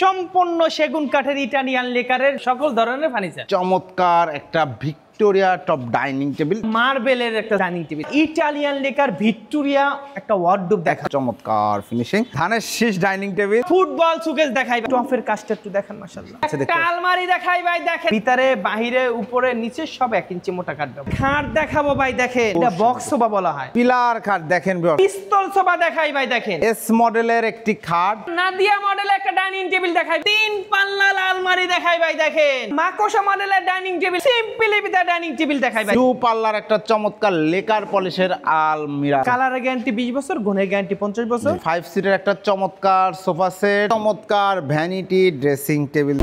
সম্পূর্ণ সেগুন কাঠের ইটালিয়ান লেকারের সকল ধরনের ফার্নিচার। চমৎকার একটা ভিক্টোরিয়া টপ ডাইনিং টেবিল, মার্বেলের একটা dining table, Italian lacquer Victoria একটা ওয়ার্ডরোব দেখা, চমৎকার ফিনিশিং, ধানের শীষ ডাইনিং টেবিল, ফুটবল সুকেস দেখাই, টপের কাজটা একটু দেখেন মাশাআল্লাহ, একটা আলমারি দেখাই ভাই, দেখেন ভিতরে বাহিরে উপরে নিচে সব 1 ইঞ্চি মোটা কাঠ দেবো। খাট দেখাবো ভাই, দেখেন এটা বক্স সোফা বলা হয়, পিলার খাট দেখেন, পিস্তল সোফা দেখাই ভাই, দেখেন এস মডেলের একটি খাট, নাদিয়া মডেলের একটা ডাইনিং টেবিল দেখাই, 3 পাল্লা আলমারি দেখাই ভাই, দেখেন মাকোসা মডেলের ডাইনিং টেবিল, সিম্পলি বিদা ডাইনিং টেবিল দেখাই ভাই, 2 পাল্লার একটা চমৎকার লেকার পলিশের আলমিরা, কালারের গ্যারান্টি 20 বছর, গুণের গ্যারান্টি 50 বছর, 5 সিটের একটা চমৎকার সোফা সেট, চমৎকার ভ্যানিটি ড্রেসিং টেবিল।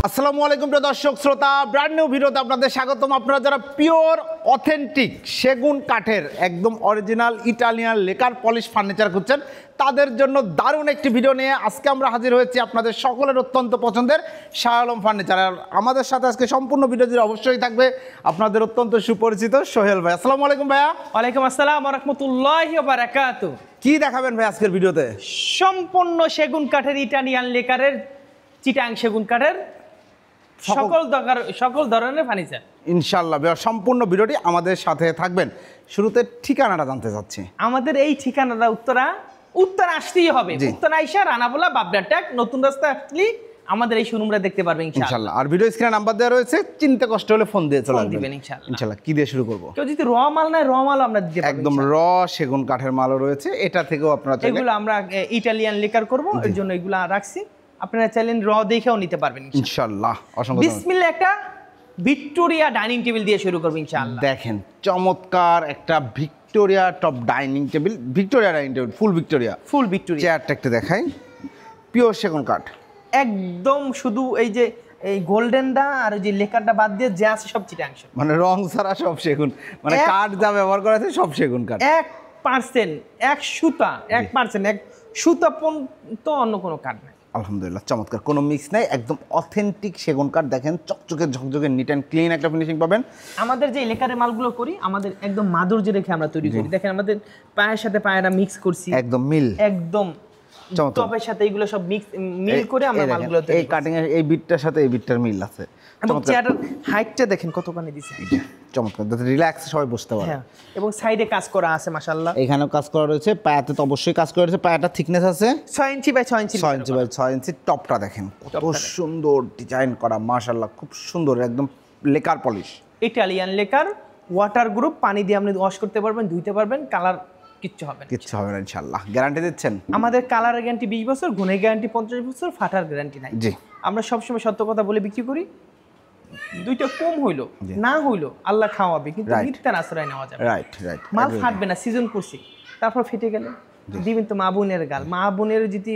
আসসালামু আলাইকুম প্রিয় দর্শক শ্রোতা, ব্র্যান্ড নিউ ভিডিওতে আপনাদের স্বাগতম। আপনারা যারা পিওর অথেন্টিক সেগুন কাঠের একদম original Italian lacquer polish furniture খুঁজছেন, তাদের জন্য দারুণ একটি ভিডিও নিয়ে আজকে আমরা হাজির হয়েছি আপনাদের সকলের অত্যন্ত পছন্দের শাহ আলম ফার্নিচার। আর আমাদের সাথে আজকে সম্পূর্ণ ভিডিও জুড়ে অবশ্যই থাকবে আপনাদের অত্যন্ত সুপরিচিত সোহেল ভাই। আসসালামু আলাইকুম ভাইয়া। ওয়ালাইকুম আসসালাম ওয়া রাহমাতুল্লাহি ওয়া বারাকাতুহু। কি দেখাবেন ভাই আজকের ভিডিওতে? সম্পূর্ণ সেগুন কাঠের ইটালিয়ান লেকারের চিটাং সেগুন কাঠের সকল ধরনের ফার্নিচার ইনশাআল্লাহ। সম্পূর্ণ ভিডিওটি আমাদের সাথে থাকবেন। শুরুতে ঠিকানাটা জানতে চাচ্ছি। আমাদের এই ঠিকানাটা উত্তরা আসতেই হবে, উত্তরা আইসা রানাবোলা বাবডাটাক নতুন রাস্তা আসলে আমাদের এই শোরুমটা দেখতে পারবেন ইনশাআল্লাহ। আর ভিডিও স্ক্রিনে নাম্বার দেওয়া রয়েছে, চিনতে কষ্ট হলে ফোন দিয়ে চলে আসবেন ইনশাআল্লাহ। কি দিয়ে শুরু করব? কেউ যদি র মাল নাই, র মাল আমরা দিতে পারবো, একদম র সেগুন কাঠের মালও রয়েছে, এটা থেকেও আপনারা চাইলে এগুলো আমরা ইটালিয়ান লেকার করব, এর জন্য এগুলো রাখছি, আপনারা চাইলে র দেখেও নিতে পারবেন ইনশাআল্লাহ। অসংখ্য বিসমিল্লাহ। একটা ভিক্টোরিয়া ডাইনিং টেবিল দিয়ে শুরু করব ইনশাআল্লাহ। দেখেন চমৎকার একটা Victoria top dining table, Victoria dining table, ফুল ভিক্টোরিয়া, চেয়ারটা একটু দেখাই, পিওর সেগুন কাঠ একদম, শুধু এই যে এই গোল্ডেনটা আর ওই যে লেকারটা বাদ দিয়ে যা আছে সব চিটাংশ, মানে রং ছাড়া সব সেগুন, মানে কাঠ যা ব্যবহার করা আছে সব সেগুন কাঠ, 1% 1 সুতা পর্যন্ত অন্য কোনো কাঠ নাই। আলহামদুলিল্লাহ, চমৎকার, কোনো মিক্স নাই, একদম অথেন্টিক সেগুন কাঠ। দেখেন চকচকে ঝকঝকে নিট অ্যান্ড ক্লিন একটা ফিনিশিং পাবেন। আমাদের যে লেকারের মালগুলো করি, আমাদের একদম মাধুর্য রেখে আমরা তৈরি করি। দেখেন আমাদের পায়ের সাথে পায়েরা মিক্স করছি, একদম মিল, একদম টপের সাথে এগুলো সব মিল করে আমরা মালগুলো তৈরি করি। এই কাটিং এর এই বিটটার সাথে এই বিটটার মিল আছে। এবং চেয়ারের হাইটটা দেখেন কতখানি দিছে, চমৎকার, রিল্যাক্স সবাই বসতে পারে। হ্যাঁ, এবং সাইডে কাজ করা আছে মাশাআল্লাহ, এখানেও কাজ করা রয়েছে, পায়াতে তো অবশ্যই কাজ করা রয়েছে। পায়াটা থিকনেস আছে 6 inch by 6 inch, 6 inch by 6 ইঞ্চি। টপটা দেখেন কত সুন্দর ডিজাইন করা, মাশাআল্লাহ, খুব সুন্দর, একদম lacquer polish, Italian lacquer, water group, পানি দিয়ে আপনি ওয়াশ করতে পারবেন, ধুইতে পারবেন, কালার কিচ্ছু হবে না ইনশাআল্লাহ। গ্যারান্টি দিচ্ছেন? আমাদের কালারের গ্যারান্টি 20 বছর, গুণের গ্যারান্টি 50 বছর, ফাটার গ্যারান্টি নাই। জি, আমরা সবসময় সত্য কথা বলে বিক্রি করি, দুইটা কম হইলো না হইলো আল্লাহ খাওয়াবে, কিন্তু মিথ্যার আশ্রয় নেওয়া যাবে। রাইট। মাল ফাটবে না, সিজন করছি, তারপর ফেটে গেলে দিবেন তো মা বোনের গাল, মা বোনের যদি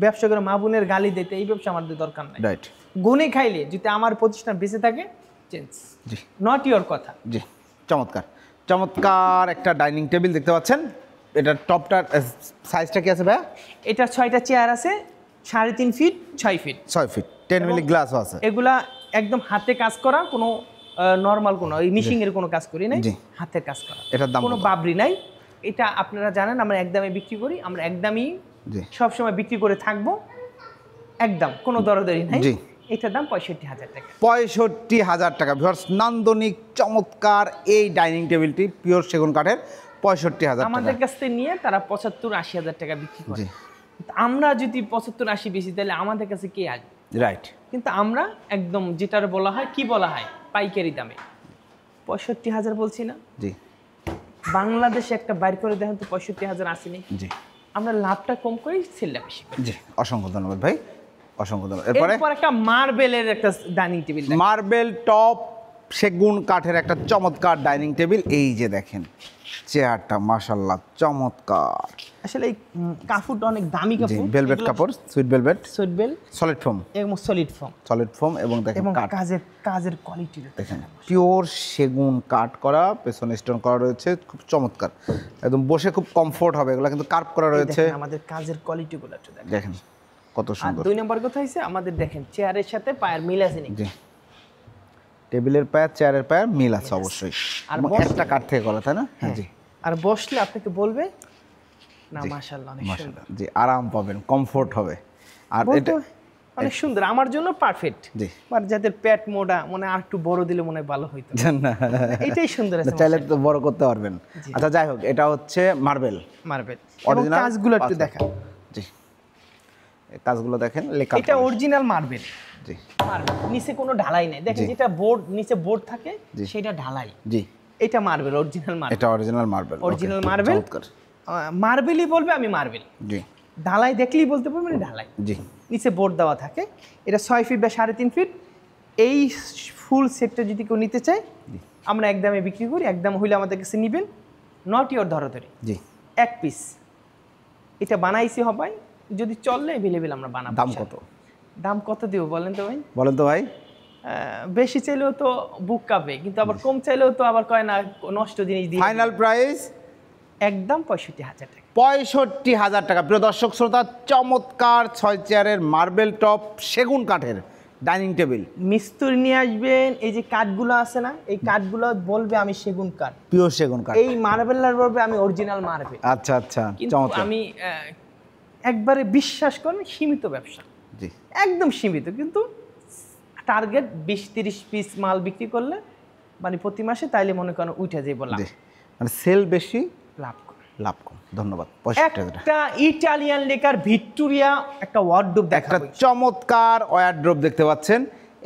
ব্যবসা করে মা বোনের গালি দিতে, এই ব্যবসা আমাদের দরকার নাই। রাইট, গুণে খাইলে যদি আমার প্রতিষ্ঠান বেঁচে থাকে, চেঞ্জ, জি, নট ইওর কথা। জি, চমৎকার একটা ডাইনিং টেবিল দেখতে পাচ্ছেন। এটা টপটার সাইজটা কি আছে ভাই? এটা 6টা চেয়ার আছে, 3.5 ফিট 6 ফিট 6 ফিট, 10 মিলি গ্লাসও আছে। এগুলা একদম হাতে কাজ করা, কোনো নরমাল কোনো মিশিং এর কোনো কাজ করি নাই, হাতের কাজ করা, এটার দাম কোনো বাবরি নাই। এটা আপনারা জানেন আমরা একদমই বিক্রি করি, আমরা একদমই সব সময় বিক্রি করে থাকবো, একদম কোনো দরদারি নাই। এটার দাম 65,000 টাকা। 65,000 টাকা। ভিউয়ার্স, নান্দনিক চমৎকার এই ডাইনিং টেবিলটি পিওর সেগুন কাঠের, 65,000 টাকা। আমাদের কাছ থেকে নিয়ে তারা 75-80,000 টাকা বিক্রি করে। আমরা যদি 75-80 বেশি, তাহলে আমাদের কাছে কে আসবে? রাইট। কিন্তু আমরা একদম যেটার বলা হয়, কি বলা হয়, পাইকারি দামে 65,000 বলছি না? জি। বাংলাদেশে একটা বাইর করে দেখেন তো 65,000 আসেনি। জি। আমরা লাভটা কম করি, সেলটা বেশি। জি, অসংখ্য ধন্যবাদ ভাই, অসংখ্য ধন্যবাদ। এরপর একটা মার্বেলের একটা ডাইনিং টেবিল, মার্বেল টপ সেগুন কাঠের একটা চমৎকার ডাইনিং টেবিল। এই যে দেখেন চেয়ারটা, মাশাআল্লাহ, চমৎকার। আসলে এই কাপড়টা অনেক দামি কাপড়, ভেলভেট কাপড়, সুইট ভেলভেট, সলিড ফোম, এবং সলিড ফোম, এবং দেখেন কাজের কোয়ালিটি দেখেন, পিওর সেগুন কাঠ করা, পেছনে স্টোন করা রয়েছে, খুব চমৎকার, একদম বসে খুব কমফোর্ট হবে। এগুলো কিন্তু কার্ভ করা রয়েছে। আমাদের কাজের কোয়ালিটিগুলো একটু দেখেন কত সুন্দর। আর 2 নম্বর কথা হইছে, আমাদের দেখেন চেয়ারের সাথে পায়ের মিল আছে নাকি? জি, টেবিলের পায়া চেয়ারের পায়া মিল আছে অবশ্যই, আর একটা কাঠ থেকে করা, তাই না? হ্যাঁ, জি। আর বসলে আপনাকে বলবে না মাশাআল্লাহ অনেক সুন্দর, জি, আরাম পাবেন, কমফোর্ট হবে। আর এটা অনেক সুন্দর, আমার জন্য পারফেক্ট। জি, আর যাদের পেট মোটা মনে আর একটু বড় দিলে মনে হয় ভালো হইতো। না এটাই সুন্দর আছে, চাইলে তো বড় করতে পারবেন। আচ্ছা যাই হোক, এটা হচ্ছে মার্বেল। এবং কাজগুলো একটু দেখা। জি, এই কাজগুলো দেখেন, লেখা। এটা অরিজিনাল মার্বেল। জি, মার্বেল, নিচে কোনো ঢালাই নাই। দেখেন যেটা বোর্ড, নিচে বোর্ড থাকে সেটা ঢালাই। জি, এটা মার্বেল, অরিজিনাল মার্বেল। এটা অরিজিনাল মার্বেল। Original marble. মার্বেলই বলবে, আমি মার্বেল। জি, ঢালাই দেখলেই বলতে পারবেন ঢালাই। জি, নিচে বোর্ড দেওয়া থাকে। এটা 6 ফিট বা 3.5 ফিট। এই ফুল সেটটা যদি কেউ নিতে চায়, আমরা একদমে বিক্রি করি। একদম হইলে আমাদের কাছে নেবেন, নট ইওর ধরাধরি। জি, এক পিস। এটা বানাইছি হবাই, যদি চললে অ্যাভেলেবেল আমরা বানাবো। দাম কত? দাম কত দিব বলেন তো ভাই? বলেন তো ভাই। বেশি চাইলেও তো বুক কাঁপে, কিন্তু আবার কম চাইলেও তো আবার কয় না নষ্ট জিনিস দিয়ে। ফাইনাল প্রাইস একদম 65,000 টাকা। 65,000 টাকা। প্রিয় দর্শক শ্রোতা, চমৎকার 6 চেয়ারের মার্বেল টপ সেগুন কাঠের ডাইনিং টেবিল। মিস্ত্রি নিয়ে আসবেন, এই যে কাঠগুলো আছে না, এই কাঠগুলো বলবে আমি সেগুন কাঠ, পিওর সেগুন কাঠ। এই মার্বেলার বলবে আমি অরিজিনাল মার্বেল। আচ্ছা আচ্ছা, কিন্তু চমৎকার। আমি একবারে বিশ্বাস করেন, সীমিত ব্যবসা, জি, একদম সীমিত। কিন্তু টার্গেট 20-30 পিস মাল বিক্রি করলে মানে প্রতি মাসে, তাইলে মনে করেন উঠে যাই বললাম, জি, মানে সেল বেশি, লাভ কম। লাভ কম। ধন্যবাদ। 65,000 টাকা। একটা ইটালিয়ান লেকার ভিক্টোরিয়া একটা ওয়ার্ডরোব একটা দেখাবো। চমৎকার ওয়ারড্রোব দেখতে পাচ্ছেন।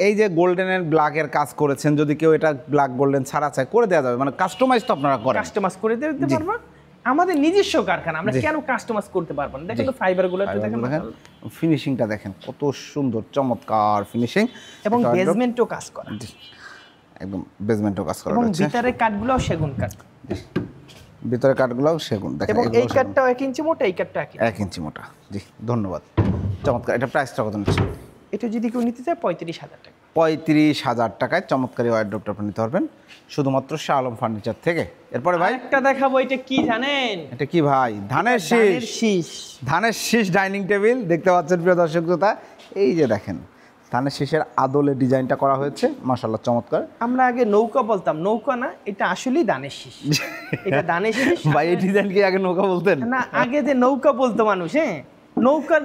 এই যে গোল্ডেনের ব্ল্যাকের কাজ করেছেন, যদি কেউ এটা ব্ল্যাক গোল্ডেন ছাড়া চায় করে দেওয়া যাবে, মানে কাস্টমাইজ তো আপনারা করেন। কাস্টমাইজ করে দিতে পারবো, আমাদের নিজস্ব কারখানা, আমরা কেন কাস্টমাইজ করতে পারবো না? দেখেন তো ফাইবারগুলো একটু দেখেন, ফিনিশিংটা দেখেন কত সুন্দর, চমৎকার ফিনিশিং। এবং বেজমেন্টও কাজ করা, একদম বেজমেন্টও কাজ করা এবং আছে। ভিতরে কাঠগুলোও সেগুন কাঠ, ভিতরে কাঠগুলোও সেগুন দেখেন। এবং এই কাঠটাও 1 ইঞ্চি মোটা, এই কাঠটা 1 ইঞ্চি মোটা। জি, ধন্যবাদ। চমৎকার। এটা প্রাইসটা কত নিচ্ছেন? এটা যদি কেউ নিতে চায় 35,000 টাকা। 35,000 টাকায় চমৎকার এই ওয়ারড্রোবটা আপনি নিতে পারবেন শুধুমাত্র শাহ আলম ফার্নিচার থেকে। এরপরে ভাই একটা দেখাবো, এটা কি জানেন? এটা কি ভাই? ধানের শীষ। ধানের শীষ ডাইনিং টেবিল দেখতে পাচ্ছেন প্রিয় দর্শক শ্রোতা। এই যে দেখেন ধানের শীষের আদলে ডিজাইনটা করা হয়েছে, মাশাআল্লাহ চমৎকার। আমরা আগে নৌকা বলতাম, নৌকা না, এটা আসলেই ধানের শীষ। এটা ধানের শীষ ভাই, এই ডিজাইন কি আগে নৌকা বলতেন? না, আগে যে নৌকা বলতো মানুষ, হ্যাঁ, নৌকার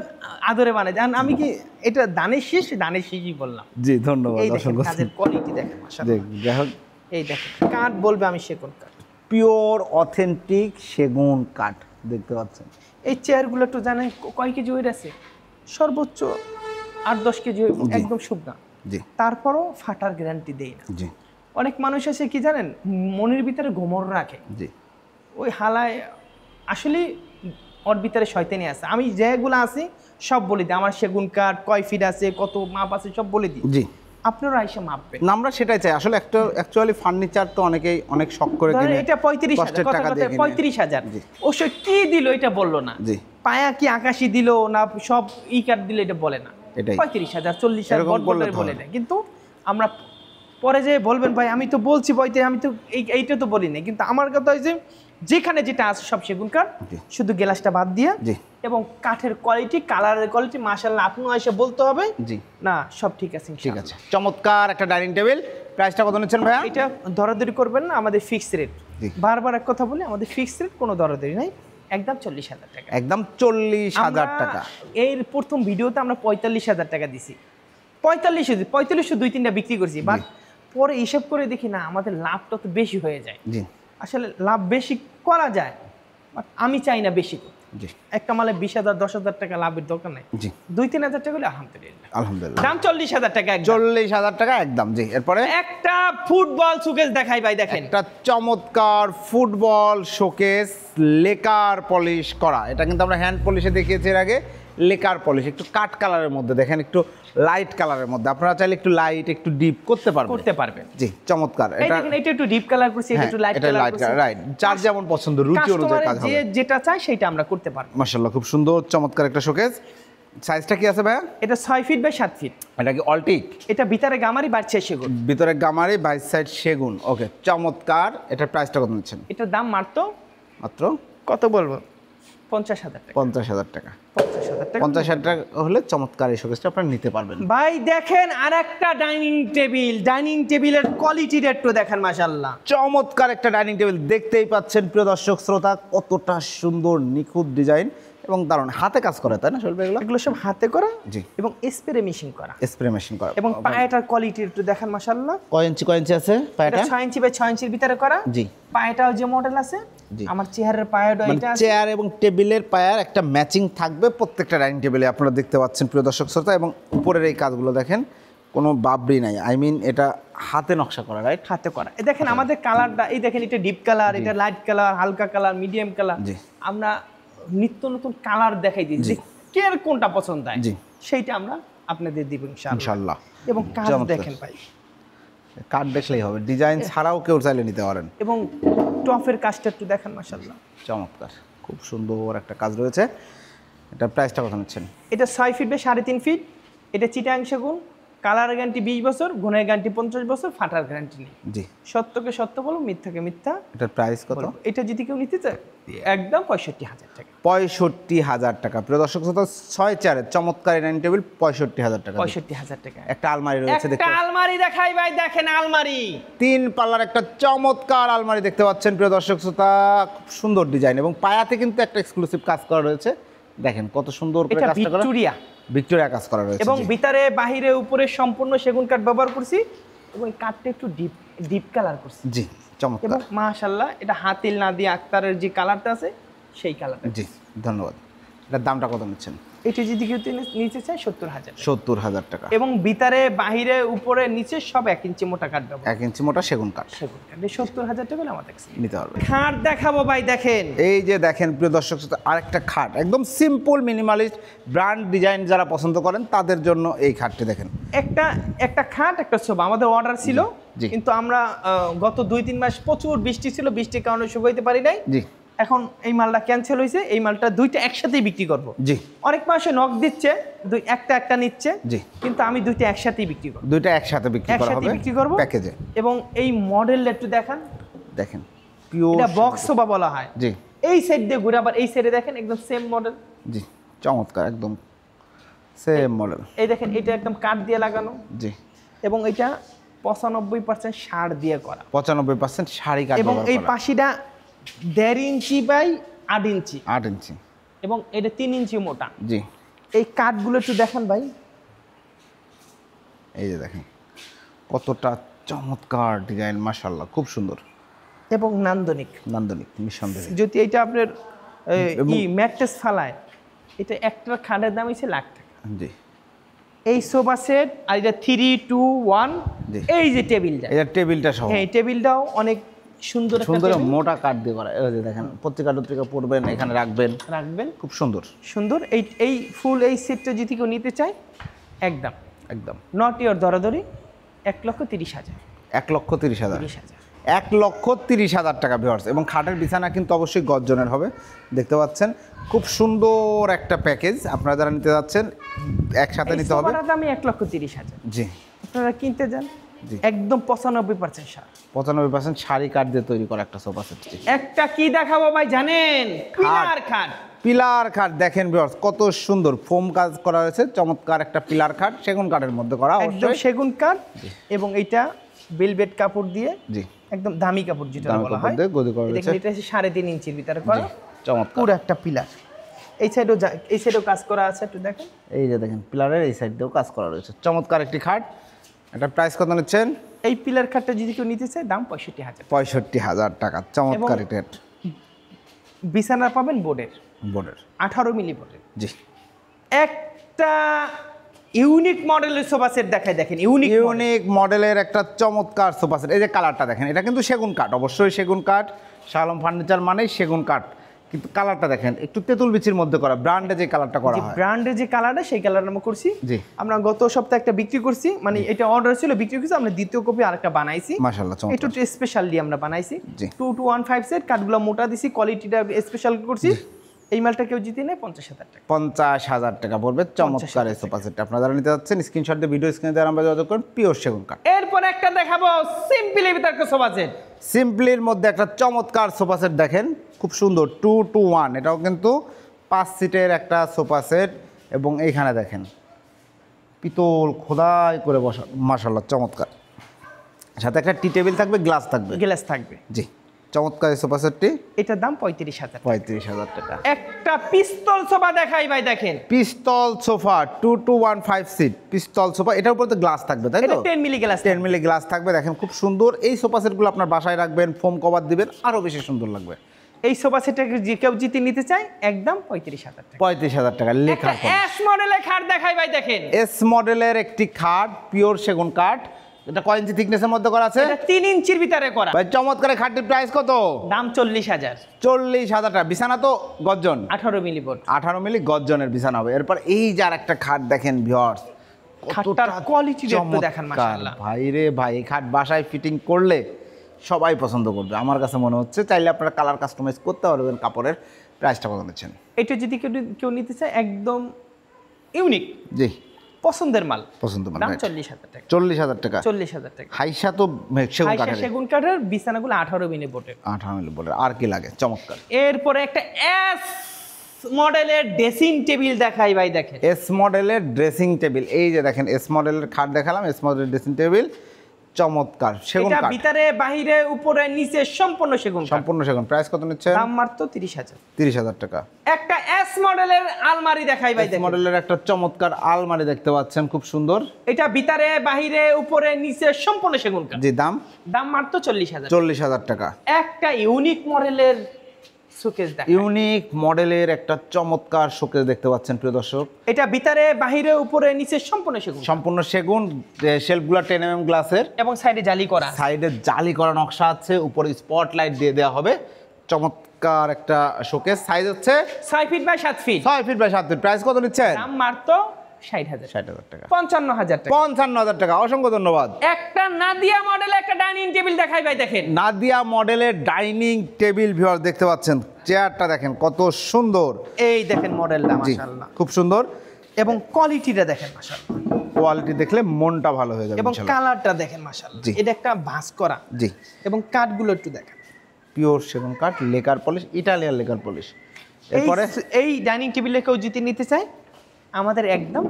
আদরে বানায়। আমি কি এটা ধানের শীষই বললাম। জি, ধন্যবাদ। এই দেখেন কাজের কোয়ালিটি দেখেন, মাশাআল্লাহ। যাই হোক, এই দেখেন কাঠ বলবে আমি সেগুন কাঠ, পিওর অথেন্টিক সেগুন কাঠ দেখতে পাচ্ছেন। এই চেয়ারগুলো একটু জানেন কয় কেজি ওয়েট আছে? সর্বোচ্চ 8-10 কেজি, একদম শুকনা। জি, তারপরও ফাটার গ্যারান্টি দেই না। জি, অনেক মানুষ আছে কি জানেন, মনের ভিতরে গোমর রাখে, জি, ওই হালায় আসলে ওর ভিতরে শয়তানি আছে। আমি যেগুলো আছি সব বলে দিই, আমার সেগুন কাঠ কয় ফিট আছে, কত মাপ আছে, সব বলে দিই। জি, আপনারা এসে মাপবেন। না, আমরা সেটাই চাই আসলে। একটা অ্যাকচুয়ালি ফার্নিচার তো অনেকেই অনেক শখ করে কিনে। এটা 35,000 কষ্টের টাকা দিয়ে কিনে। 35,000। জি। অবশ্য কি দিল এটা বললো না। জি, পায়া কি আকাশি দিল না সব ই কাঠ দিল, এটা বলে না। এটাই 35,000 40,000 এরকম বললে তো বলে দেয়। কিন্তু আমরা পরে যে বলবেন ভাই আমি তো বলছি বইতে, আমি তো এইটা তো বলি না। কিন্তু আমার কথা হয়েছে যেখানে যেটা আছে সব সেগুন কাঠ, জি, শুধু গ্লাসটা বাদ দিয়ে। জি, এবং কাঠের কোয়ালিটি, কালারের কোয়ালিটি মাশাআল্লাহ, আপনিও এসে বলতে হবে জি, না সব ঠিক আছে। ঠিক আছে। চমৎকার একটা ডাইনিং টেবিল। প্রাইসটা কত নিচ্ছেন ভাইয়া? এটা দরাদরি করবেন না, আমাদের ফিক্সড রেট। জি। বারবার এক কথা বলি, আমাদের ফিক্সড রেট, কোনো দরাদরি নাই, একদম 40,000 টাকা। একদম 40,000 টাকা। এর প্রথম ভিডিওতে আমরা 45,000 টাকা দিছি। 4500 2-3টা বিক্রি করছি, বাট পরে হিসাব করে দেখি না আমাদের লাভটা তো বেশি হয়ে যায়। জি, আসলে লাভ বেশি করা যায়, বাট আমি চাই না বেশি করতে। জি, একটা মালে 20,000 10,000 টাকা লাভের দরকার নাই। জি, 2-3 হাজার টাকা হলে আলহামদুলিল্লাহ। আলহামদুলিল্লাহ। দাম 40,000 টাকা একদম। 40,000 টাকা একদম। জি, এরপরে একটা ফুটবল শোকেস দেখাই ভাই, দেখেন একটা চমৎকার ফুটবল শোকেস, লেকার পলিশ করা। এটা কিন্তু আমরা হ্যান্ড পলিশে দেখিয়েছি এর আগে। লেকার পলিশ একটু কাট কালারের মধ্যে, দেখেন একটু লাইট কালারের মধ্যে। আপনারা চাইলে একটু লাইট একটু ডিপ করতে পারবেন। জি, চমৎকার। এই দেখেন, এটা একটু ডিপ কালার করছি, এটা একটু লাইট কালার করছি। রাইট, যার যেমন পছন্দ, রুচি অনুযায়ী কাজ হবে। যে যেটা চায় সেটা আমরা করতে পারবো। মাশাআল্লাহ, খুব সুন্দর চমৎকার একটা শোকেস। সাইজটা কি আছে ভাইয়া? এটা 6 ফিট বাই 7 ফিট। এটা কি অলটিক? এটা ভিতরে গামারি, বাইরে সেগুন। ভিতরে গামারি, বাইরে সাইড সেগুন। ওকে, চমৎকার। এটার প্রাইসটা কত নিচ্ছেন? এটার দাম মাত্র কত বলবো, 50,000 টাকা। 50,000 টাকা। 50,000 টাকা। 50,000 টাকা হলে চমৎকার এই শোকেসটা আপনারা নিতে পারবেন। ভাই দেখেন আরেকটা ডাইনিং টেবিলের কোয়ালিটিটা একটু দেখেন, মাশাআল্লাহ চমৎকার একটা ডাইনিং টেবিল দেখতেই পাচ্ছেন প্রিয় দর্শক শ্রোতা, কতটা সুন্দর নিখুঁত ডিজাইন। এবং দারুণ হাতে কাজ করে, তাই না সোহেল ভাই? এগুলো সব হাতে করা জি। এবং স্প্রে মেশিন করা, স্প্রে মেশিন করা। এবং পায়েটার কোয়ালিটি একটু দেখেন মাশাআল্লাহ। কয় ইঞ্চি আছে পায়টা? 6 ইঞ্চি বাই 6 ইঞ্চির ভিতরে করা। জি। পায়েটাও যে মডেল আছে, জি। আমার চেয়ারের পায়েটা এটা আছে। চেয়ার এবং টেবিলের পায়ার একটা ম্যাচিং থাকবে প্রত্যেকটা ডাইনিং টেবিলে, আপনারা দেখতে পাচ্ছেন প্রিয় দর্শক শ্রোতা। এবং উপরের এই কাজগুলো দেখেন, কোনো বাবরি নাই, আই মিন এটা হাতে নকশা করা, রাইট? হাতে করা। এই দেখেন আমাদের কালারটা, এই দেখেন এটা ডিপ কালার, এটা লাইট কালার, হালকা কালার, মিডিয়াম কালার। জি। আমরা নিত্য নতুন কালার দেখাই দিই, যে কে কোনটা পছন্দ হয় জি। সেইটা আমরা আপনাদের দিব ইনশাআল্লাহ। এবং কাজ চমৎকার। দেখেন ভাই, কাঠ দেখলেই হবে, ডিজাইন ছাড়াও কেউ চাইলে নিতে পারেন। এবং টপের কাজটা একটু দেখেন মাশাআল্লাহ। চমৎকার, খুব সুন্দর একটা কাজ রয়েছে। এটা প্রাইসটা কত নিচ্ছেন? এটা 6 ফিট বাই 3.5 ফিট। এটা চিটাং সেগুন, কালার গ্যারান্টি 20 বছর, গুণের গ্যারান্টি 50 বছর, ফাটার গ্যারান্টি নেই। জি। সত্যকে সত্য বলো, মিথ্যাকে মিথ্যা এটার প্রাইস কত? বলবো। এটা যদি কেউ নিতে চায় একদম 65,000 টাকা। 65,000 টাকা। প্রিয় দর্শক শ্রোতা, 6 চেয়ারের চমৎকার ডাইনিং টেবিল 65,000 টাকা। 65,000 টাকা। একটা আলমারি রয়েছে, একটা আলমারি দেখাই ভাই, দেখেন আলমারি। 3 পাল্লার একটা চমৎকার আলমারি দেখতে পাচ্ছেন প্রিয় দর্শক শ্রোতা, খুব সুন্দর ডিজাইন এবং পায়াতে কিন্তু একটা এক্সক্লুসিভ কাজ করা রয়েছে। দেখেন কত সুন্দর করে এটা কাজটা করা, ভিক্টোরিয়া কাজ করা রয়েছে। এবং জি। ভিতরে বাহিরে উপরে সম্পূর্ণ সেগুন কাঠ ব্যবহার করছি, এবং এই কাঠটা একটু ডিপ কালার করছি। জি, চমৎকার। এবং মাশাআল্লাহ, এটা হাতিল নাদিয়া আক্তারের যে কালারটা আছে সেই কালারটা। জি, ধন্যবাদ। এটার দামটা কত নিচ্ছেন? এটা যদি কেউ নিচে চায় 70,000। 70,000 টাকা। এবং ভিতরে বাহিরে উপরে নিচে সব 1 ইঞ্চি মোটা কাঠ ব্যবহার। 1 ইঞ্চি মোটা সেগুন কাঠ সেগুন কাঠ 70,000 টাকা আমার কাছে নিতে পারবে। খাট দেখাবো ভাই, দেখেন এই যে দেখেন প্রিয় দর্শক শ্রোতা, আরেকটা খাট একদম সিম্পল মিনিমালিস্ট ব্র্যান্ড ডিজাইন যারা পছন্দ করেন তাদের জন্য এই খাটটি দেখেন। একটা খাট একটা সোফা আমাদের অর্ডার ছিল, জি। কিন্তু আমরা গত 2-3 মাস প্রচুর বৃষ্টি ছিল, বৃষ্টির কারণে শুকাইতে পারি নাই। জি। এখন এই মালটা ক্যান্সেল হয়েছে, এই মালটা দুইটা একসাথেই বিক্রি করব। জি। অনেক মাসে নক দিচ্ছে, একটা নিচ্ছে। জি। কিন্তু আমি দুইটা একসাথেই বিক্রি করব, দুইটা একসাথে বিক্রি করা একসাথে হবে বিক্রি করব প্যাকেজে। এবং এই মডেলটা একটু দেখান, দেখেন পিওর, এটা বক্স সোফা বলা হয়। জি। এই সাইড দিয়ে ঘুরে আবার এই সাইডে দেখেন একদম সেম মডেল। জি, চমৎকার, একদম সেম মডেল। এই দেখেন এটা একদম কাঠ দিয়ে লাগানো, জি। এবং এটা 95% ষাঁড় দিয়ে করা, 95% শাড়ি কাঠ এবং ব্যবহার এই করা। পাশিটা 1.5 ইঞ্চি বাই 8 ইঞ্চি, 8 ইঞ্চি, এবং এটা 3 ইঞ্চি মোটা। জি। এই কাঠগুলো একটু দেখান ভাই, এই যে দেখেন কতটা চমৎকার ডিজাইন, মাশাআল্লাহ, খুব সুন্দর এবং নান্দনিক। নান্দনিক নিঃসন্দেহে। যদি এটা আপনার ম্যাট্রেস ফালায়, এটা একটা খাটের দাম হচ্ছে লাখ টাকা। জি। এই সোফা সেট, আর এটা 3, 2, 1, জি। এই যে টেবিলটা, এটা টেবিলটা সহ, হ্যাঁ টেবিলটাও অনেক সুন্দর একটা সুন্দর টেবিল। মোটা কাঠ দিয়ে করা। এই যে দেখেন পত্রিকা পড়বেন, এখানে রাখবেন, রাখবেন, খুব সুন্দর সুন্দর। এই ফুল এই সেটটা যদি কেউ নিতে চায় একদম একদম নট ইয়র ধরাধরি 1,30,000। 1,30,000। 30,000 1,30,000 টাকা ভিউয়ার্স। এবং খাটের বিছানা কিন্তু অবশ্যই গর্জনের হবে, দেখতে পাচ্ছেন খুব সুন্দর একটা প্যাকেজ। আপনারা যারা নিতে যাচ্ছেন একসাথে নিতে হবে। সোফাটার দামই 1,30,000। জি। আপনারা কিনতে যান জি। একদম 95% সার, 95% শাড়ি কাঠ দিয়ে তৈরি করা একটা সোফা সেট। একটা কি দেখাবো ভাই জানেন? পিলার খাট। পিলার খাট দেখেন ভিউয়ার্স, কত সুন্দর ফোম কাজ করা হয়েছে, চমৎকার একটা পিলার খাট সেগুন কাঠের মধ্যে করা, একদম অবশ্যই সেগুন কাঠ, এবং এইটা ভেলভেট কাপড় দিয়ে, জি, একদম দামি কাপড় যেটা দামি বলা কাপড় হয়, দিয়ে গদি করা রয়েছে। দেখেন এটা হচ্ছে 3.5 ইঞ্চির ভিতরে করা, জি, চমৎকার। পুরো একটা পিলার। এই সাইডেও কাজ করা আছে, একটু দেখেন। এই যে দেখেন পিলারের এই সাইড দিয়েও কাজ করা রয়েছে, চমৎকার একটি খাট। এটা প্রাইস কত নিচ্ছেন? এই পিলার খাটটা যদি কেউ নিতে চায় দাম 65,000। 65,000 টাকা, চমৎকার এটা বিছানা পাবেন বোর্ডের, বোর্ডের 18 মিলি বোর্ডের। জি। একটা ইউনিক মডেলের সোফা সেট দেখায়, দেখেন ইউনিক মডেলের একটা চমৎকার সোফা সেট। এই যে কালারটা দেখেন, এটা কিন্তু সেগুন কাঠ, অবশ্যই সেগুন কাঠ। শাহ আলম ফার্নিচার মানেই সেগুন কাঠ, কিন্তু কালারটা দেখেন একটু তেঁতুল বিচির মধ্যে করা, ব্র্যান্ডে যে কালারটা করা হয়, ব্র্যান্ডের যে কালারটা সেই কালার আমরা করছি। জি। আমরা গত সপ্তাহে একটা বিক্রি করছি, মানে এটা অর্ডার ছিল, বিক্রি করছি, আমরা দ্বিতীয় কপি আরেকটা বানাইছি, মাশাআল্লাহ, একটু চমৎকার। স্পেশালি আমরা বানাইছি। জি। 2215 সেট, কাঠগুলো মোটা দিছি, কোয়ালিটিটা স্পেশাল করছি। এই মালটা কেউ জিতে নেয় 50,000 টাকা। 50,000 টাকা পড়বে চমৎকার এই সোফা সেট। আপনারা যারা নিতে যাচ্ছেন স্ক্রিনশট দিয়ে ভিডিও স্ক্রিনে দেওয়ার নাম্বারে যোগাযোগ করুন, পিওর সেগুন কাঠ। এরপর একটা দেখাবো সিম্পলি ভিতর একটা সোফা সেট। সিম্পলির মধ্যে একটা চমৎকার সোফা সেট দেখেন, খুব সুন্দর 2-to-1। এটাও কিন্তু 5 সিটের একটা সোফা সেট, এবং এইখানে দেখেন পিতল খোদাই করে বসা, মাশাআল্লাহ চমৎকার। সাথে একটা টি টেবিল থাকবে, গ্লাস থাকবে। গ্লাস থাকবে। জি। চমৎকার সোফা সেটটি, এটার দাম 35,000। 35,000 টাকা। একটা পিস্তল সোফা দেখাই ভাই, দেখেন পিস্তল সোফা 2215 সিট পিস্তল সোফা, এটার উপরে তো গ্লাস থাকবে তাই এটা তো? 10 মিলি গ্লাস। 10 মিলি গ্লাস থাকবে। দেখেন খুব সুন্দর। এই সোফা সেটগুলো আপনার বাসায় রাখবেন, ফোম কভার দিবেন, আরো বেশি সুন্দর লাগবে। এই সোফা সেটটা যে কেউ জিতে নিতে চায় একদম 35,000 টাকা। 35,000 টাকা লেখা। এস মডেলের খাট দেখাই ভাই, দেখেন এস মডেলের একটি খাট, পিওর সেগুন কাঠ। এটা কয় ইঞ্চি থিকনেসের মধ্যে করা আছে? এটা 3 ইঞ্চির ভিতরে করা। ভাই চমৎকার। খাটটির প্রাইস কত? দাম 40,000। 40,000 টাকা। বিছানা তো গর্জন 18 মিলি বোর্ড, 18 মিলি গর্জনের বিছানা হবে। এরপর এই যে আর একটা খাট দেখেন ভিউয়ার্স, খাটটার কোয়ালিটি একটু দেখেন মাশাআল্লাহ। ভাই রে ভাই, এই খাট বাসায় ফিটিং করলে সবাই পছন্দ করবে আমার কাছে মনে হচ্ছে। চাইলে আপনারা কালার কাস্টমাইজ করতে পারবেন কাপড়ের। প্রাইসটা কত নিচ্ছেন? এটা যদি কেউ নিতে চায় একদম ইউনিক, জি পছন্দের মাল, পছন্দ মানে দাম 40,000 টাকা। 40,000 টাকা। 40,000 টাকা। হাইসা তো সেগুন হাইসা কাঠের, সেগুন কাঠের বিছানাগুলো 18 মিলি বোর্ডের। 18 মিলি বলে আর কি লাগে? চমৎকার। এরপরে একটা এস মডেলের ড্রেসিং টেবিল দেখাই ভাই, দেখেন এস মডেলের ড্রেসিং টেবিল। এই যে দেখেন এস মডেলের খাট দেখালাম, এস মডেলের ড্রেসিং টেবিল চমৎকার সেগুন এটা কাঠ, ভিতরে বাহিরে উপরে নিচে সম্পূর্ণ সেগুন কাঠ। সম্পূর্ণ সেগুন। প্রাইস কত নিচ্ছেন? দাম মাত্র 30,000। 30,000 টাকা। একটা এস মডেলের আলমারি দেখাই ভাই, এস দেখেন মডেলের একটা চমৎকার আলমারি দেখতে পাচ্ছেন, খুব সুন্দর। এটা ভিতরে বাহিরে উপরে নিচে সম্পূর্ণ সেগুন কাঠ। জি দাম দাম মাত্র 40,000। 40,000 টাকা। একটা ইউনিক মডেলের শোকেস দেখাই। ইউনিক মডেলের একটা চমৎকার শোকেস দেখতে পাচ্ছেন প্রিয় দর্শক। এটা ভিতরে বাহিরে উপরে নিচে সম্পূর্ণ সেগুন সম্পূর্ণ সেগুন, শেলফগুলো 10 mm গ্লাসের, এবং সাইডে জালি করা। সাইডে জালি করা নকশা আছে, উপরে স্পটলাইট দিয়ে দেওয়া হবে। চমৎকার একটা শোকেস। সাইজ হচ্ছে 6 feet by 7 feet. 6 feet by 7 feet. Price কত নিচ্ছেন? দাম মাত্র 60,000। 60,000 টাকা। 55,000 টাকা। 55,000 টাকা। অসংখ্য ধন্যবাদ। একটা নাদিয়া মডেলের একটা ডাইনিং টেবিল দেখাই ভাই, দেখেন নাদিয়া মডেলের ডাইনিং টেবিল ভিউয়ার দেখতে পাচ্ছেন। চেয়ারটা দেখেন কত সুন্দর। এই দেখেন মডেলটা জি মাশাআল্লাহ, খুব সুন্দর। এবং কোয়ালিটিটা দেখেন মাশাআল্লাহ, কোয়ালিটি দেখলে মনটা ভালো হয়ে যাবে এবং ইনশাআল্লাহ। কালারটা দেখেন মাশাআল্লাহ। জি। এটা একটা ভাঁজ করা, জি এবং কাঠগুলো একটু দেখেন, পিওর সেগুন কাঠ, lacquer polish, Italian lacquer polish. এরপরে এরপরে এই ডাইনিং টেবিলে কেউ জিতে নিতে চায় আমাদের একদম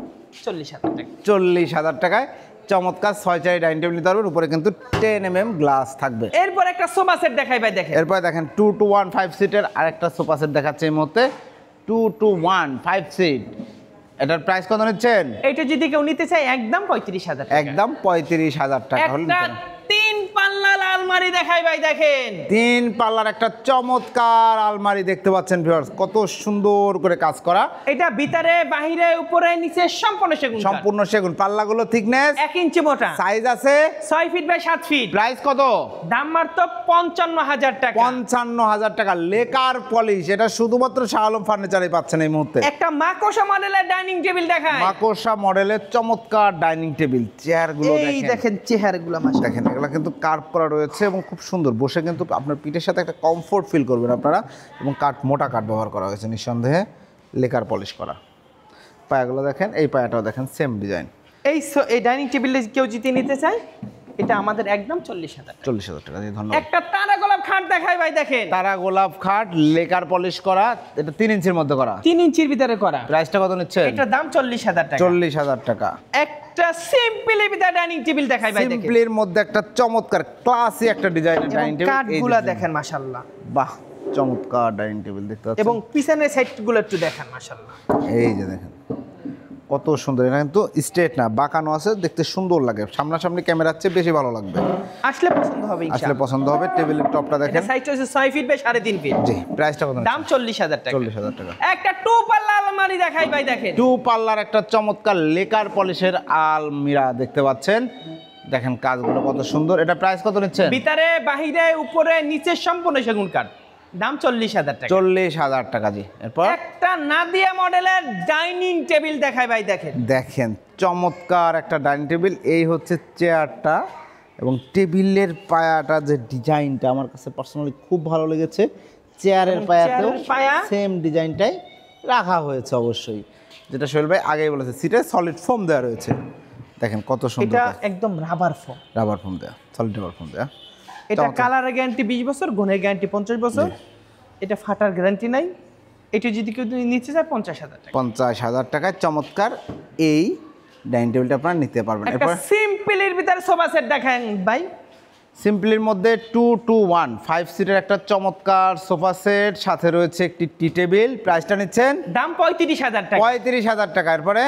40,000 টাকা। 40,000 টাকায় চমৎকার 6 ডাইনিং টেবিল নিতে পারবেন। উপরে কিন্তু 10 mm গ্লাস থাকবে। এরপর একটা সোফা সেট দেখাই ভাই, দেখেন এরপরে দেখেন 2215 সিটের আরেকটা সোফা সেট দেখাচ্ছে এই মুহূর্তে। 2215 সিট। এটার প্রাইস কত নিচ্ছেন? এটা যদি কেউ নিতে চায় একদম 35,000 টাকা। একদম 35,000 টাকা হলে একটা নিতে পারেন। 3 পাল্লার আলমারি দেখাই ভাই, দেখেন 3 পাল্লার একটা চমৎকার আলমারি দেখতে পাচ্ছেন ভিউয়ার্স, কত সুন্দর করে কাজ করা। এটা ভিতরে বাহিরে উপরে নিচে সম্পূর্ণ সেগুন কাঠ। সম্পূর্ণ সেগুন। পাল্লাগুলো থিকনেস 1 ইঞ্চি মোটা, সাইজ আছে 6 ফিট বাই 7 ফিট। প্রাইস কত? দাম মাত্র 55,000 টাকা। 55,000 টাকা। Lacquer polish. এটা শুধুমাত্র শাহ আলম ফার্নিচারে পাচ্ছেন এই মুহূর্তে। একটা মাকোসা মডেলের ডাইনিং টেবিল দেখায়, মাকড়সা মডেলের চমৎকার ডাইনিং টেবিল। চেয়ারগুলো এই দেখেন চেহারাগুলো মাশাআল্লাহ। দেখেন এগুলো কিন্তু কার্ভ করা রয়েছে এবং খুব সুন্দর। বসে কিন্তু আপনার পিঠের সাথে একটা কমফোর্ট ফিল করবেন আপনারা। এবং কাঠ, মোটা কাঠ ব্যবহার করা হয়েছে নিঃসন্দেহে, লেকার পলিশ করা। পায়াগুলো দেখেন, এই পায়াটাও দেখেন সেম ডিজাইন। এই ডাইনিং টেবিলে কেউ জিতে নিতে চায় এটা আমাদের একদম 40,000 টাকা। 40,000 টাকা দিয়ে ধন্যবাদ। একটা তারা গোলাপ খাট দেখাই ভাই, দেখেন তারা গোলাপ খাট, লেকার পলিশ করা। এটা 3 ইঞ্চির মধ্যে করা। 3 ইঞ্চির ভিতরে করা। প্রাইসটা কত নিচ্ছেন? এটার দাম 40,000 টাকা। 40,000 টাকা। একটা সিম্পলি ভিতরে ডাইনিং টেবিল দেখাই ভাই, দেখেন সিম্পলির মধ্যে একটা চমৎকার ক্লাসি একটা ডিজাইনের এবং ডাইনিং টেবিল। কাঠগুলো দেখেন মাশাআল্লাহ, বাহ, চমৎকার ডাইনিং টেবিল দেখতে পাচ্ছেন। এবং পিছনের সাইডগুলো একটু দেখেন মাশাআল্লাহ। এই যে দেখেন কত সুন্দর। এটা কিন্তু স্ট্রেট না, বাঁকানো আছে, দেখতে সুন্দর লাগে। সামনাসামনি ক্যামেরার চেয়ে বেশি ভালো লাগবে। আসলে পছন্দ হবে আসলে ইনশাআল্লাহ। পছন্দ হবে। টেবিলের টপটা এটা দেখেন। সাইজ হচ্ছে 6 ফিট বাই 3.5 ফিট। জি প্রাইসটা কত? দাম 40,000 টাকা। 40,000 টাকা। একটা 2 পাল্লা আলমারি দেখাই ভাই, দেখেন 2 পাল্লার একটা চমৎকার লেকার পলিশের আলমিরা দেখতে পাচ্ছেন। দেখেন কাজগুলো কত সুন্দর। এটা প্রাইস কত নিচ্ছেন? ভিতরে বাহিরে উপরে নিচে সম্পূর্ণ সেগুন কাঠ। দাম 40,000 টাকা। 40,000 টাকা। জি এরপর একটা নাদিয়া মডেলের ডাইনিং টেবিল দেখাই ভাই, দেখেন দেখেন চমৎকার একটা ডাইনিং টেবিল। এই হচ্ছে চেয়ারটা এবং টেবিলের পায়াটা, যে ডিজাইনটা আমার কাছে পার্সোনালি খুব ভালো লেগেছে। চেয়ারের পায়াতেও চেয়ারের পায়া সেম ডিজাইনটাই রাখা হয়েছে অবশ্যই, যেটা সোহেল ভাই আগেই বলেছে। সিটে সলিড ফোম দেওয়া রয়েছে। দেখেন কত সুন্দর। এটা একদম রাবার ফোম, রাবার ফোম দেওয়া, সলিড রাবার ফোম দেওয়া। এটা কালারের গ্যারান্টি 20 বছর, গুণের গ্যারান্টি 50 বছর। এটা ফাটার গ্যারান্টি নাই। এটা যদি কেউ নিতে চায় 50,000 টাকা। 50,000 টাকায় চমৎকার এই ডাইনিং টেবিলটা আপনারা নিতে পারবেন। একটা এরপর সিম্পলের ভিতরে সোফা সেট দেখেন ভাই, সিম্পলির মধ্যে 221 5 সিটের একটা চমৎকার সোফা সেট, সাথে রয়েছে একটি টি টেবিল। প্রাইসটা নিচ্ছেন দাম 35,000 টাকা। 35,000 টাকা। এরপরে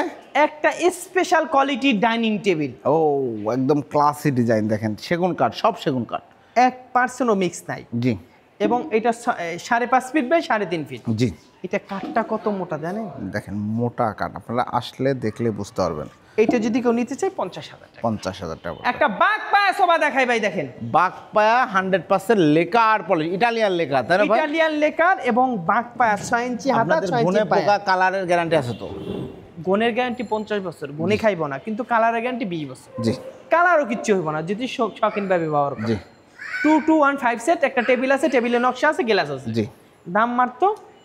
একটা স্পেশাল কোয়ালিটির ডাইনিং টেবিল। ও একদম ক্লাসি ডিজাইন, দেখেন সেগুন কাঠ, সব সেগুন কাঠ, 1% মিক্স নাই। জি। এবং এটা 5.5 ফিট বাই 3.5 ফিট। জি। এটা কাঠটা কত মোটা জানেন? দেখেন মোটা কাঠ, আপনারা আসলে দেখলে বুঝতে পারবেন। এইটা যদি কেউ নিতে চায় 50,000 টাকা। 50,000 টাকা। একটা বাঘ পায়া সোফা দেখাই ভাই, দেখেন বাঘ পায়া 100% লেকার পলিশ, ইটালিয়ান লেকার, তাই না ভাই? ইটালিয়ান লেকার এবং বাঘ পায়া 6 ইঞ্চি হাতা, আপনাদের 6 গুণে ইঞ্চি পায়া। পোকা কালারের গ্যারান্টি আছে তো? গুণের গ্যারান্টি 50 বছর, গুণে খাইব না, কিন্তু কালারের গ্যারান্টি 20 বছর। জি। কালারও কিচ্ছু হইব না যদি শৌখিনভাবে ব্যবহার করে। জি। 2215 সেট, একটা টেবিল আছে, টেবিলের নকশা আছে, গ্লাস আছে। জি। দাম মাত্র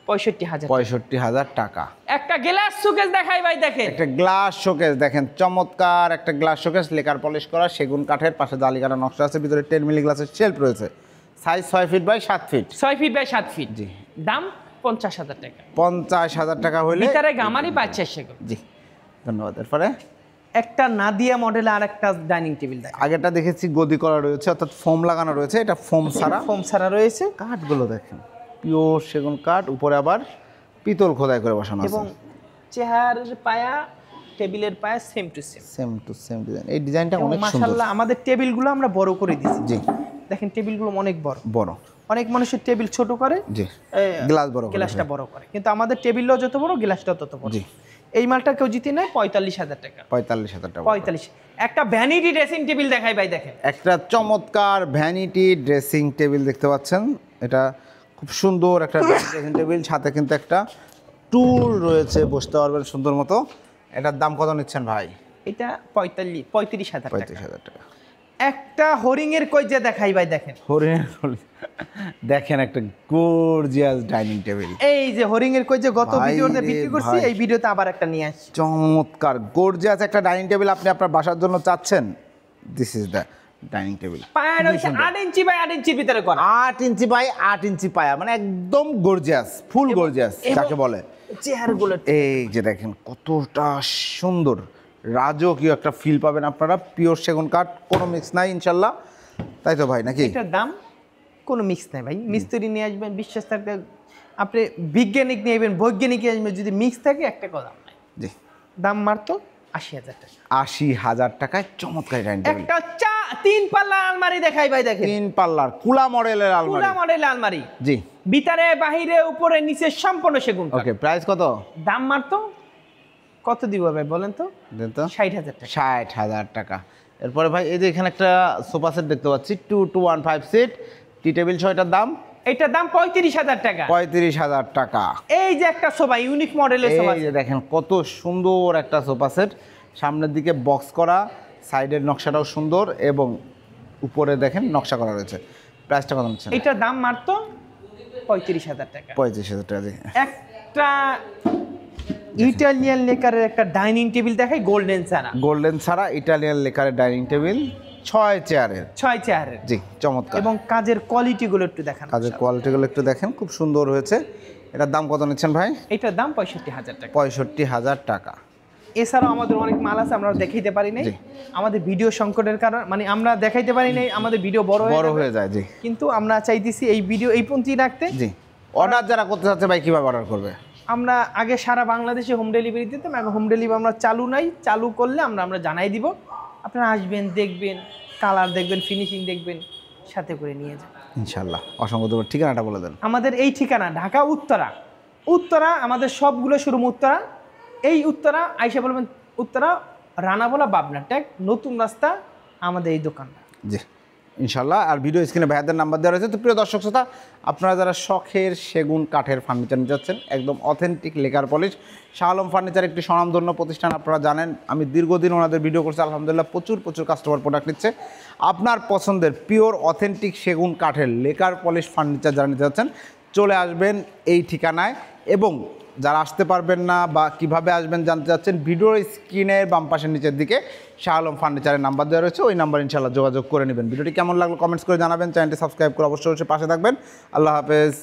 65,000। 65,000 টাকা। একটা গ্লাস শোকেস দেখাই ভাই, দেখেন একটা গ্লাস শোকেস, দেখেন চমৎকার একটা গ্লাস শোকেস, লেকার পলিশ করা, সেগুন কাঠের, পাশে জালিকাটা নকশা আছে, ভিতরে 10 মিলি গ্লাসের শেলফ রয়েছে, size 6 feet by 7 feet. 6 feet by 7 feet. জি। দাম 50,000 টাকা। 50,000 টাকা হলে ভিতরে গামারি 5-6 করে। জি, ধন্যবাদ। এরপরে একটা নাদিয়া মডেলে আর একটা ডাইনিং টেবিল দেখ। আগেটা দেখেছি গদি করা রয়েছে, অর্থাৎ ফোম লাগানো রয়েছে, এটা ফোম ছাড়া। ফোম ছাড়া রয়েছে। কাঠগুলো দেখেন পিওর সেগুন কাঠ, উপরে আবার পিতল খোদাই করে বসানো আছে, এবং চেহারের পায়া, টেবিলের পায়া same to same. Same to same design. এই ডিজাইনটা অনেক সুন্দর। মাশাআল্লাহ, আমাদের টেবিলগুলো আমরা বড় করে দিয়েছি। জি। দেখেন টেবিলগুলো অনেক বড় বড়। অনেক মানুষের টেবিল ছোট করে, জি, গ্লাস বড় করে। গ্লাসটা বড় করে, কিন্তু আমাদের টেবিলও যত বড় গ্লাসটাও তত বড়। জি। এই মালটা কেউ জিতে নেয় 45,000 টাকা। 45,000 টাকা। 45। একটা ভ্যানিটি ড্রেসিং টেবিল দেখাই ভাই, দেখেন একটা চমৎকার ভ্যানিটি ড্রেসিং টেবিল দেখতে পাচ্ছেন, এটা খুব সুন্দর একটা ড্রেসিং টেবিল, সাথে কিন্তু একটা টুল রয়েছে, বসতে পারবেন সুন্দর মতো। এটার দাম কত নিচ্ছেন ভাই? এটা 35,000 টাকা। 35,000 টাকা। একটা হরিং এর কইজা দেখাই ভাই, দেখেন দেখেন একটা গর্জিয়াস ডাইনিং টেবিল। এই যে হরিং এর কইজা গত ভাই ভিডিওতে রে বিক্রি করছি, ভাই। এই ভিডিওতে আবার একটা নিয়ে আসছি। চমৎকার গর্জিয়াস একটা ডাইনিং টেবিল আপনি আপনার বাসার জন্য চাচ্ছেন, this is the dining table. পায়াটা হচ্ছে 8 ইঞ্চি বাই 8 ইঞ্চির ভিতরে করা। 8 ইঞ্চি বাই 8 ইঞ্চি পায়া, মানে একদম গর্জিয়াস, ফুল গর্জিয়াস যাকে বলে। চেয়ারগুলো এই যে দেখেন কতটা সুন্দর, রাজকীয় একটা ফিল পাবেন আপনারা। পিওর সেগুন কাঠ, কোনো মিক্স নাই ইনশাল্লাহ, তাই তো ভাই নাকি? এটার দাম কোনো মিক্স নাই ভাই। মিস্ত্রি নিয়ে আসবেন, বিশ্বাস থাকবে, আপনি বিজ্ঞানিক নিয়ে আসবেন, বৈজ্ঞানিক নিয়ে আসবেন, যদি মিক্স থাকে একটা দাম নাই। জি। দাম মাত্র 80,000 টাকা। 80,000 টাকায় চমৎকার ডাইনিং টেবিল। একটা 3 পাল্লা আলমারি দেখাই ভাই, দেখেন 3 পাল্লার কুলা মডেলের আলমারি। পুরা মডেল আলমারি। জি। ভিতরে বাহিরে উপরে নিচে সম্পূর্ণ সেগুন কাঠ। ওকে, প্রাইস কত? দাম মাত্র কত দিব ভাই বলেন তো? দেন তো। 60,000 টাকা। 60,000 টাকা। এরপরে ভাই এই যে এখানে একটা সোফা সেট দেখতে পাচ্ছি, 2215 সিট, টি টেবিল, 6টার দাম। এটার দাম 35,000 টাকা। 35,000 টাকা। এই যে একটা সোফা, ইউনিক মডেলের সোফা। এই যে দেখেন কত সুন্দর একটা সোফা সেট, সামনের দিকে বক্স করা, সাইডের নকশাটাও সুন্দর, এবং উপরে দেখেন নকশা করা রয়েছে। প্রাইসটা কত নিচ্ছেন? এটার দাম মাত্র 35,000 টাকা। 35,000 টাকা। জি। একটা ইটালিয়ান লেকারের একটা ডাইনিং টেবিল দেখাই, গোল্ডেন ছাড়া। গোল্ডেন ছাড়া ইটালিয়ান লেকারের ডাইনিং টেবিল, 6 চেয়ারের। 6 চেয়ারের। জি, চমৎকার। এবং কাজের কোয়ালিটিগুলো একটু দেখান। কাজের কোয়ালিটিগুলো একটু দেখেন, খুব সুন্দর হয়েছে। এটার দাম কত নিচ্ছেন ভাই? এটার দাম 65,000 টাকা। 65,000 টাকা। এছাড়াও আমাদের অনেক মাল আছে, আমরা দেখাইতে পারি নাই। জি। আমাদের ভিডিও সংকটের কারণে, মানে আমরা দেখাইতে পারি নাই, আমাদের ভিডিও বড় হয়ে যায়। জি। কিন্তু আমরা চাইতেছি এই ভিডিও এই পর্যন্তই রাখতে। জি। অর্ডার যারা করতে চাচ্ছে ভাই কিভাবে অর্ডার করবে? আমরা আগে সারা বাংলাদেশে হোম ডেলিভারি দিতাম, এখন হোম ডেলিভারি আমরা চালু নাই। চালু করলে আমরা জানাই দিব, আপনারা আসবেন, দেখবেন, কালার দেখবেন, ফিনিশিং দেখবেন, সাথে করে নিয়ে যাবেন ইনশাল্লাহ। অসংখ্য ধন্যবাদ। ঠিকানাটা বলে দেন। আমাদের এই ঠিকানা ঢাকা উত্তরা, আমাদের সবগুলো শুরু উত্তরা। এই উত্তরা আইসা বলবেন, উত্তরা রানাবোলা বাবনা ট্যাগ, নতুন রাস্তা, আমাদের এই দোকানটা। জি, ইনশাল্লাহ। আর ভিডিও স্ক্রিনে ভাইয়াদের নাম্বার দেওয়া রয়েছে। তো প্রিয় দর্শক শ্রোতা, আপনারা যারা শখের সেগুন কাঠের ফার্নিচার নিতে যাচ্ছেন, একদম authentic lacquer polish, Shah Alam furniture একটি স্বনামধন্য প্রতিষ্ঠান, আপনারা জানেন। আমি দীর্ঘদিন ওনাদের ভিডিও করছি, আলহামদুলিল্লাহ প্রচুর কাস্টমার প্রোডাক্ট নিচ্ছে। আপনার পছন্দের পিওর অথেন্টিক সেগুন কাঠের লেকার পলিশ ফার্নিচার যারা নিতে যাচ্ছেন, চলে আসবেন এই ঠিকানায়। এবং যারা আসতে পারবেন না বা কিভাবে আসবেন জানতে চাচ্ছেন, ভিডিওর স্ক্রিনের বাম পাশের নিচের দিকে শাহ আলম ফার্নিচারের নাম্বার দেওয়া রয়েছে, ওই নাম্বার ইনশাআল্লাহ যোগাযোগ করে নেবেন। ভিডিওটি কেমন লাগলো কমেন্টস করে জানাবেন, চ্যানেলটি সাবস্ক্রাইব করে অবশ্যই পাশে থাকবেন। আল্লাহ হাফেজ।